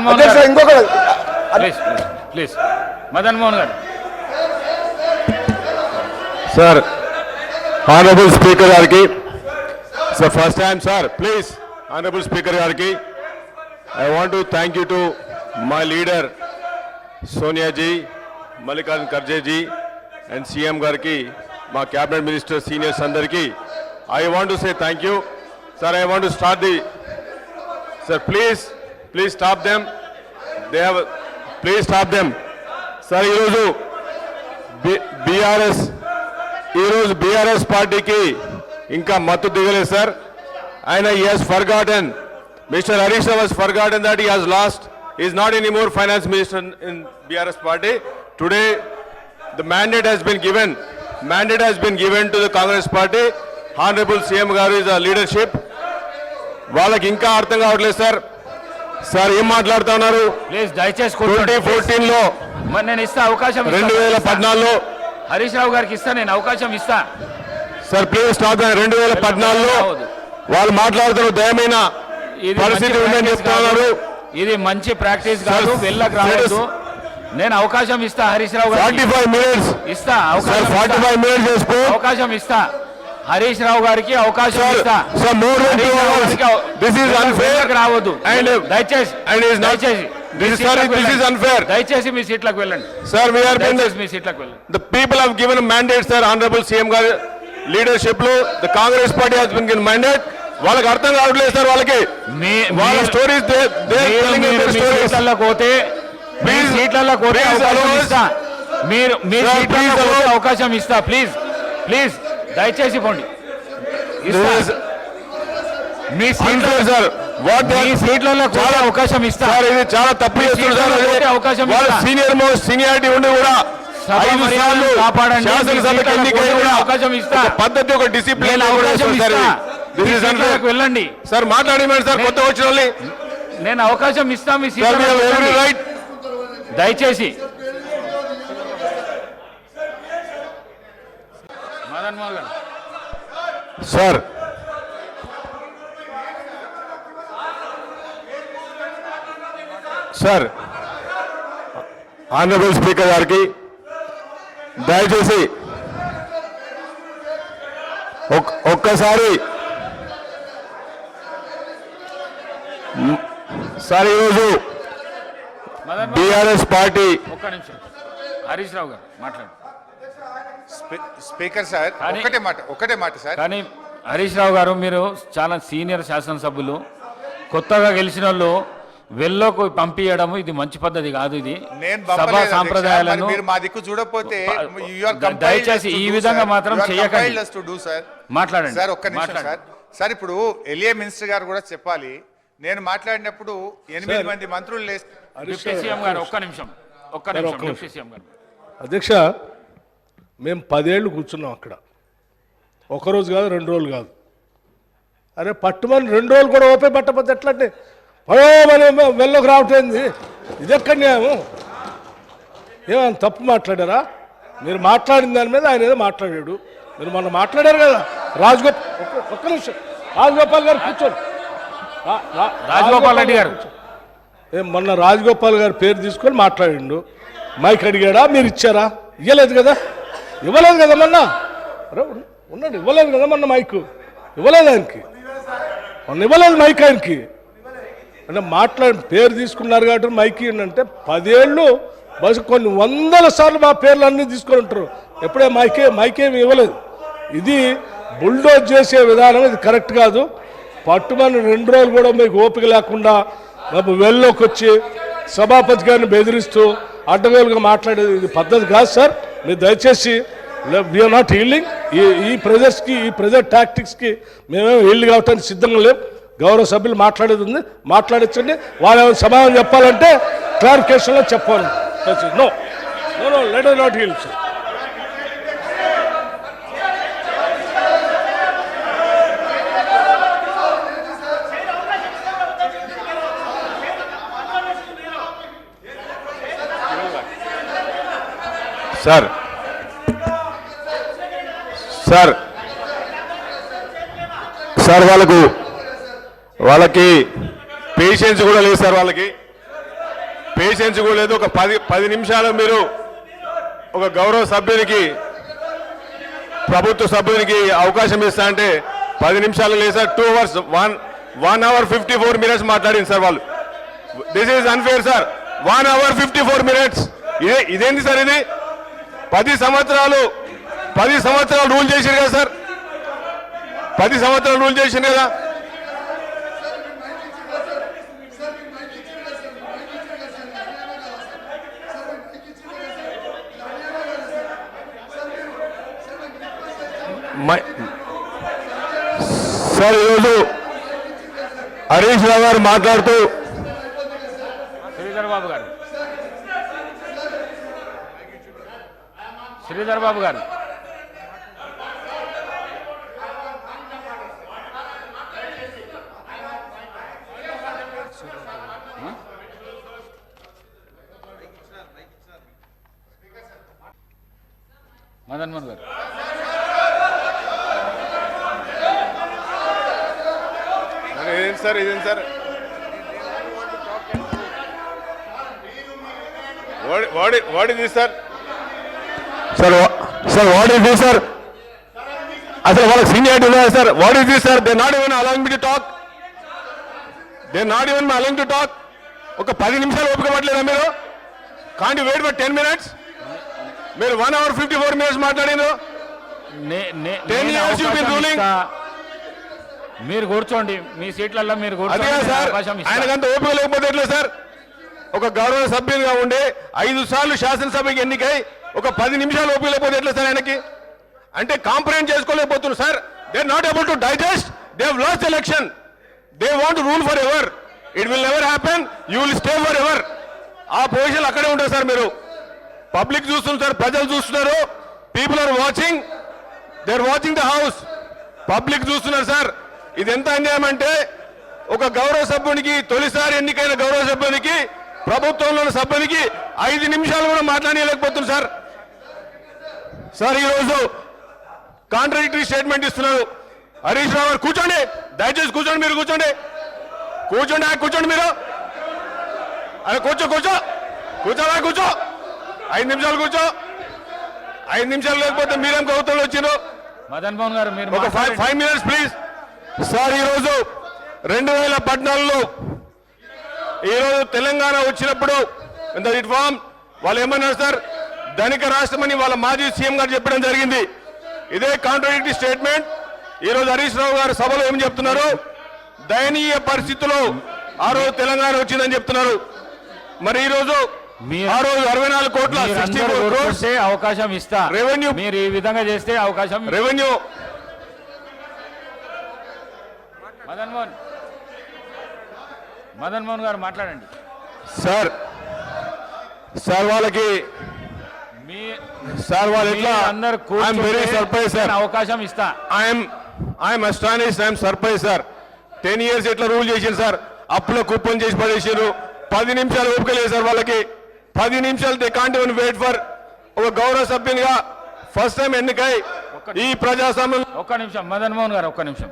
మోహన్ గారు ఇంకొక please please Madan Mohan గారు. సార్ ఆనరబుల్ స్పీకర్ గారికి sir first time sir please honourable speaker గారికి I want to thank you to my leader Sonia ji, Mallikarjun Kharge ji and CM గారికి, మా cabinet minister seniors అందరికీ I want to say thank you. Sir I want to start the sir please stop them, they have please stop them. Sir ఈరోజు BRS పార్టీకి ఇంకా మత్తు దిగలేదు sir. ఆయన he has forgotten, Mr. Harish Rao has forgotten that he has lost. He is not anymore finance minister in BRS party. Today the mandate has been given to the Congress party. Honorable CM garu is a leadership. వాళ్ళకి ఇంకా అర్థం కావట్లేదు sir. Sir ఏం మాట్లాడుతున్నారు? Please దయచేసి 2014లో నేను ఇస్తా అవకాశం, 2014లో హరీష్ రావు గారికి ఇస్తా, నేను అవకాశం ఇస్తా సార్. Please stop. 2014లో వాళ్ళు మాట్లాడుతున్నారు దయమైన పరిస్థితి ఉందని చెప్తున్నారు. ఇది మంచి ప్రాక్టీస్ కాదు, వెళ్ళకు రావద్దు. నేను అవకాశం ఇస్తా హరీష్ రావు గారికి, 45 మినిట్స్ ఇస్తా అవకాశం ఇస్తా హరీష్ రావు గారికి అవకాశం ఇస్తా. రావద్దు దయచేసి మీ సీట్లకు వెళ్ళండి సార్. మీ సీట్లకు వెళ్ళండి. The people have given a mandate, sir. Honorable CM గారి లీడర్షిప్ లో the Congress party has been given mandate. వాళ్ళకి అర్థం కావట్లేదు సార్. వాళ్ళకి వాళ్ళ స్టోరీస్ అవకాశం ఇస్తా. ప్లీజ్ దయచేసి పోండి. మీ సీట్లలో కూడా అవకాశం ఇస్తా. ఇది చాలా తప్పు చేస్తున్నారు. అవకాశం సీనియారిటీ ఉండి కూడా కాపాడండి. అవకాశం ఇస్తా. పద్ధతి, ఒక డిసిప్లిన్ వెళ్ళండి సార్. మాట్లాడేమండి సార్ కొత్త వచ్చిన వాళ్ళని. నేను అవకాశం ఇస్తా. మీ రైట్ దయచేసి మదన్ మోహన్ గారు సార్. సార్ ఆనరబుల్ స్పీకర్ గారికి దయచేసి ఒక్కసారి సార్ ఈరోజు బీఆర్ఎస్ పార్టీ. ఒక్క నిమిషం హరీష్ రావు గారు మాట్లాడు. స్పీకర్ సార్ ఒకటే మాట సార్. కానీ హరీష్ రావు గారు మీరు చాలా సీనియర్ శాసనసభ్యులు, కొత్తగా గెలిచిన వాళ్ళు వెళ్ళకు పంపించడం ఇది మంచి పద్ధతి కాదు. ఇది సభా సాంప్రదాయాలను మా దిక్కు చూడకపోతే దయచేసి ఈ విధంగా మాత్రం చేయకండి. మాట్లాడండి సార్. ఒక్క నిమిషం సార్. సార్ ఇప్పుడు ఎల్ఏ మినిస్టర్ గారు కూడా చెప్పాలి. నేను మాట్లాడినప్పుడు 8 మంది మంత్రులు అధ్యక్ష, మేము 10 ఏళ్ళు కూర్చున్నాం అక్కడ. ఒకరోజు కాదు, 2 రోజులు కాదు. అరే పట్టుమని 2 రోజులు కూడా ఓపే పట్టకపోతే ఎట్లంటే మనం వెళ్ళకు రావటేంది? ఇది ఎక్కడ న్యాయము? ఏమైనా తప్పు మాట్లాడారా? మీరు మాట్లాడిన దాని మీద ఆయన ఏదో మాట్లాడాడు. మీరు మొన్న మాట్లాడారు కదా ఒక్క నిమిషం రాజగోపాల్ గారు కూర్చోండి. రాజగోపాల్ రెడ్డి గారు మొన్న రాజగోపాల్ గారి పేరు తీసుకొని మాట్లాడిండు. మైక్ అడిగాడా? మీరు ఇచ్చారా? ఇవ్వలేదు కదా మొన్న. ఉండండి, ఇవ్వలేదు కదా మొన్న మైకు. ఇవ్వలేదు ఆయనకి, మొన్న ఇవ్వలేదు మైక్ ఆయనకి. అంటే పేరు తీసుకున్నారు కాబట్టి మైక్ అంటే 10 ఏళ్ళు బస్సు కొన్ని 100 సార్లు మా పేర్లు అన్నీ తీసుకొని ఉంటారు. ఎప్పుడే మైకేమి ఇవ్వలేదు. ఇది బుల్డోజ్ చేసే విధానం, ఇది కరెక్ట్ కాదు. పట్టుమని 2 రోజులు కూడా మీకు ఓపిక లేకుండా వెళ్ళలోకి వచ్చి సభాపతి గారిని బెదిరిస్తూ అడ్డగోలుగా మాట్లాడేది ఇది పద్ధతి కాదు సార్. మీరు దయచేసి వీఆర్ నాట్ హీల్డింగ్. ఈ ప్రెజర్స్కి, ఈ ప్రెజర్ టాక్టిక్స్కి మేమేమో హీల్డ్ కావటానికి సిద్ధంగా లేవు. గౌరవ సభ్యులు మాట్లాడేది ఉంది, మాట్లాడించండి. వాళ్ళు ఏమైనా సమాధానం చెప్పాలంటే క్లారిఫికేషన్లో చెప్పాలి. No let us not yield, sir. Sir వాళ్ళకి పేషెన్స్ కూడా లేదు సార్. వాళ్ళకి పేషెన్స్ కూడా లేదు. ఒక 10 నిమిషాలు మీరు ఒక గౌరవ సభ్యునికి, ప్రభుత్వ సభ్యునికి అవకాశం ఇస్తా అంటే 10 నిమిషాలు లేదు సార్. 2 hours 1 hour 54 minutes మాట్లాడింది సార్ వాళ్ళు. This is unfair sir. 1 hour 54 minutes. ఇదేంటి సార్ ఇది? 10 సంవత్సరాలు రూల్ చేశారు కదా సార్. 10 సంవత్సరాలు రూల్ చేశారు కదా. సార్ ఈరోజు హరీష్ రావు గారు మాట్లాడుతూ శ్రీధర్ బాబు గారు, శ్రీధర్ బాబు గారు, మదన్ మోహన్ గారు, ఇదేంటి సార్? ఇదేంటి sir? What is this sir? Sir what is this sir? అసలు వాళ్ళకి సీనియారిటీ ఉన్నదా sir? What is this sir? They not even allowing me to talk. They not even allowing to talk. ఒక 10 నిమిషాలు ఓపిక పట్టలేదా మీరు? Can't wait for 10 minutes? మీరు 1 hour 54 minutes మాట్లాడినారు. 10 years you've been ruling. మీరు కూర్చోండి, మీ సీట్లలో మీరు అదే కూర్చోండి, సార్, అవకాశం ఇస్తా. ఆయనకంత ఓపిక లేకపోతే ఎట్లా సార్? ఒక గౌరవ సభ్యునిగా ఉండే 5 సార్లు శాసనసభకి ఎన్నికై ఒక 10 నిమిషాలు ఓపిక లేకపోతే ఎట్లా సార్ ఆయనకి? అంటే కాంప్రహెండ్ చేసుకోలేకపోతున్నారు sir. They not able to digest. They have lost election. They want rule for ever. It will never happen. You will stay for ever. ఆ పొజిషన్ అక్కడే ఉంటారు సార్. మీరు పబ్లిక్ చూస్తున్నారు సార్, ప్రజలు చూస్తున్నారు. People are watching. They are watching the house. Public చూస్తున్నారు sir. ఇది ఎంత అన్యాయం అంటే, ఒక గౌరవ సభ్యునికి, తొలిసారి ఎన్నికైన గౌరవ సభ్యునికి, ప్రభుత్వంలో ఉన్న సభ్యునికి 5 నిమిషాలు కూడా మాట్లాడలేకపోతున్నారు సార్. సార్ ఈరోజు కాంట్రాడిక్టరీ స్టేట్మెంట్ ఇస్తున్నారు. హరీష్ రావు గారు కూర్చోండి, దయచేసి కూర్చోండి. మీరు కూర్చోండి, కూర్చోండి మీరు. అరే కూర్చోవా, కూర్చో. 5 నిమిషాలు కూర్చో. 5 నిమిషాలు లేకపోతే మీరేం ప్రభుత్వంలో వచ్చినారు? మదన్ మోహన్ గారు, మీరు ఒక 5 minutes ప్లీజ్. సార్ ఈరోజు 2014లో ఈరోజు తెలంగాణ వచ్చినప్పుడు రిఫార్మ్ వాళ్ళు ఏమన్నారు సార్? ధనిక రాష్ట్రమని వాళ్ళ మాజీ సీఎం గారు చెప్పడం జరిగింది. ఇదే కాంట్రాడిక్టరీ స్టేట్మెంట్ ఈరోజు హరీష్ రావు గారు సభలో ఏం చెప్తున్నారు? దయనీయ పరిస్థితుల్లో ఆ రోజు తెలంగాణ వచ్చిందని చెప్తున్నారు. మరి ఈ రోజు ఆ రోజు 64 కోట్ల 64 crores అవకాశం ఇస్తా. రెవెన్యూ మీరు ఈ విధంగా చేస్తే అవకాశం. రెవెన్యూ మదన్ మోహన్ గారు మాట్లాడండి సార్. వాళ్ళకి సార్ వాళ్ళు ఎట్లా అందరు ఐఎమ్ వెరీ సర్ప్రైజ్ సార్. అవకాశం ఇస్తా. I'm astonished, I'm surprise sir. 10 years ఎట్లా రూల్ చేసింది సార్? అప్పులో కుప్పం చేసి పడేసారు. 10 నిమిషాలు ఓపిక లేదు సార్ వాళ్ళకి. 10 నిమిషాలు they can't even wait for. ఒక గౌరవ సభ్యునిగా ఫస్ట్ టైం ఎన్నికై ఈ ప్రజాస్వామ్యం. ఒక్క నిమిషం మదన్ మోహన్ గారు, ఒక్క నిమిషం.